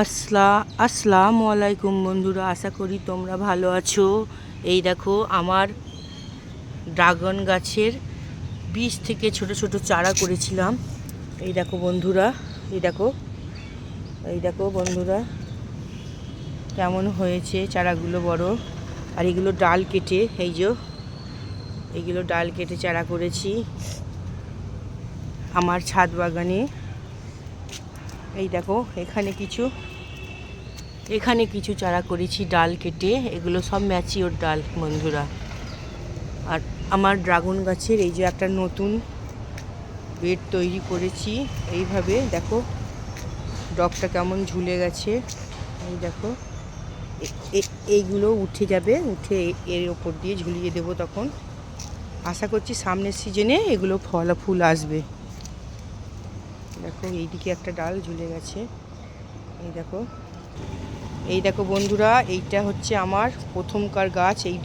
আসসালামু আলাইকুম বন্ধুরা, আশা করি তোমরা ভালো আছো। এই দেখো আমার ড্রাগন গাছের বীজ থেকে ছোট ছোট চারা করেছিলাম। এই দেখো বন্ধুরা, এই দেখো বন্ধুরা কেমন হয়েছে চারাগুলো বড়। আর এগুলো ডাল কেটে এইগুলো ডাল কেটে চারা করেছি আমার ছাদ বাগানে। এই দেখো এখানে কিছু চারা করেছি ডাল কেটে, এগুলো সব ম্যাচিওর ডাল বন্ধুরা। আর আমার ড্রাগন গাছের এই যে একটা নতুন বেড তৈরি করেছি। এইভাবে দেখো ডগটা কেমন ঝুলে গেছে। এই দেখো এইগুলো উঠে যাবে, উঠে এর ওপর দিয়ে ঝুলিয়ে দেবো। তখন আশা করছি সামনের সিজনে এগুলো ফল ফুল আসবে। দেখো এইদিকে একটা ডাল ঝুলে গেছে। এই দেখো বন্ধুরা, এইটা হচ্ছে আমার প্রথমকার গাছ। এই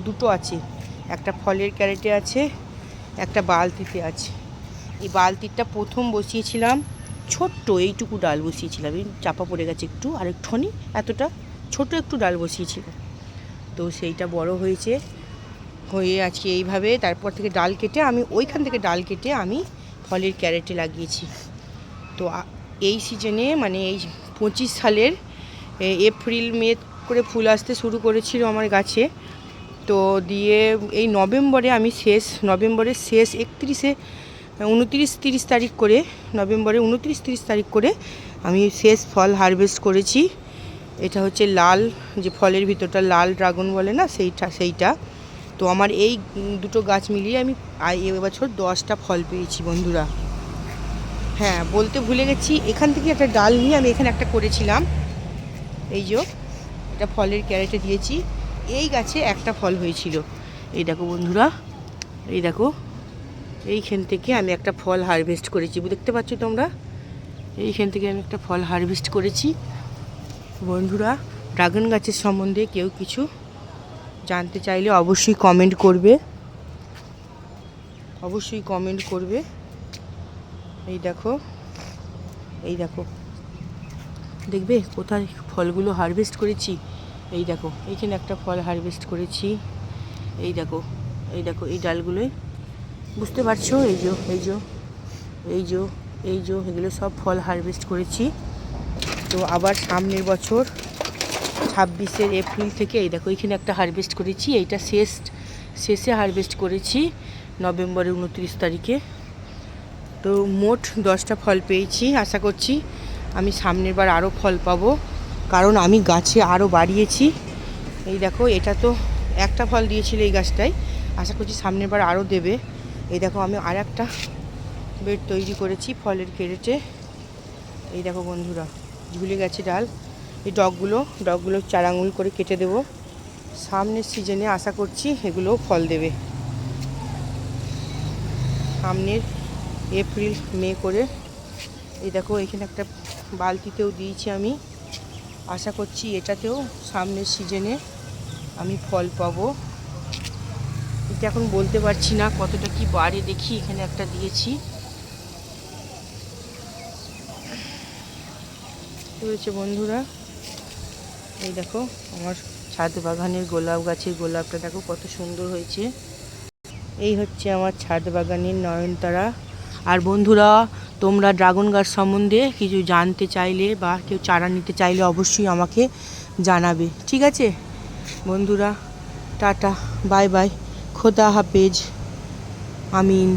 দুটো আছে, একটা ফলের ক্যারেটে আছে, একটা বালতিতে আছে। এই বালতিটা প্রথম বসিয়েছিলাম, ছোট্ট এইটুকু ডাল বসিয়েছিলাম, এই চাপা পড়ে গেছে একটু, আরেকটুখানি এতটা ছোট একটু ডাল বসিয়েছিলাম। তো সেইটা বড় হয়েছে, হয়ে আজকে এইভাবে তারপর থেকে ডাল কেটে ওইখান থেকে ডাল কেটে আমি ফলের ক্যারেটে লাগিয়েছি। তো এই সিজনে মানে এই 25 সালের এপ্রিল মে করে ফুল আসতে শুরু করেছিল আমার গাছে। তো দিয়ে এই নভেম্বরের শেষ 29-30 তারিখ করে, নভেম্বরের 29-30 তারিখ করে আমি শেষ ফল হারভেস্ট করেছি। এটা হচ্ছে লাল, যে ফলের ভিতরটা লাল ড্রাগন বলে না, সেইটা। তো আমার এই দুটো গাছ মিলিয়ে আমি এবছর 10টা ফল পেয়েছি বন্ধুরা। হ্যাঁ, বলতে ভুলে গেছি, এখান থেকে একটা ডাল নিয়ে আমি এখানে একটা করেছিলাম। এই যে এটা ফলের ক্যারেটে দিয়েছি, এই গাছে একটা ফল হয়েছিল। এই দেখো বন্ধুরা, এই দেখো এইখান থেকে আমি একটা ফল হারভেস্ট করেছি, দেখতে পাচ্ছ তোমরা। এইখান থেকে আমি একটা ফল হারভেস্ট করেছি বন্ধুরা। ড্রাগন গাছের সম্বন্ধে কেউ কিছু জানতে চাইলে অবশ্যই কমেন্ট করবে। এই দেখো দেখবে কোথায় ফলগুলো হারভেস্ট করেছি। এই দেখো এইখানে একটা ফল হারভেস্ট করেছি। এই দেখো এই ডালগুলোই, বুঝতে পারছো। এগুলো সব ফল হারভেস্ট করেছি। তো আবার সামনের বছর 26 এপ্রিল থেকে এই দেখো এইখানে একটা হারভেস্ট করেছি। এইটা শেষে হারভেস্ট করেছি নভেম্বরের 29 তারিখে। তো মোট 10টা ফল পেয়েছি। আশা করছি আমি সামনের বার আরও ফল পাবো, কারণ আমি গাছে আরও বাড়িয়েছি। এই দেখো এটা তো একটা ফল দিয়েছিল এই গাছটাই, আশা করছি সামনের বার আরও দেবে। এই দেখো আমি আর একটা বেড তৈরি করেছি ফলের ক্যারেটে। এই দেখো বন্ধুরা ঝুলে গেছে ডাল। এই ডগগুলো 4 আঙুল করে কেটে দেবো। সামনের সিজনে আশা করছি এগুলো ফল দেবে, সামনের এপ্রিল মে করে। এই দেখো এখানে একটা বালতিতেও দিয়েছি আমি, আশা করছি এটাতেও সামনের সিজনে আমি ফল পাবো। এটা এখন বলতে পারছি না কতটা কি বাড়ে, দেখি এখানে একটা দিয়েছি হয়েছে বন্ধুরা। এই দেখো আমার ছাদ বাগানের গোলাপ গাছের গোলাপটা দেখো কত সুন্দর হয়েছে। এই হচ্ছে আমার ছাদ বাগানের নয়নতারা। আর বন্ধুরা, তোমরা ড্রাগন গাছ সম্বন্ধে কিছু জানতে চাইলে বা কেউ চারা নিতে চাইলে অবশ্যই আমাকে জানাবে, ঠিক আছে বন্ধুরা। টাটা, বাই বাই, খোদা হাফেজ, আমিন।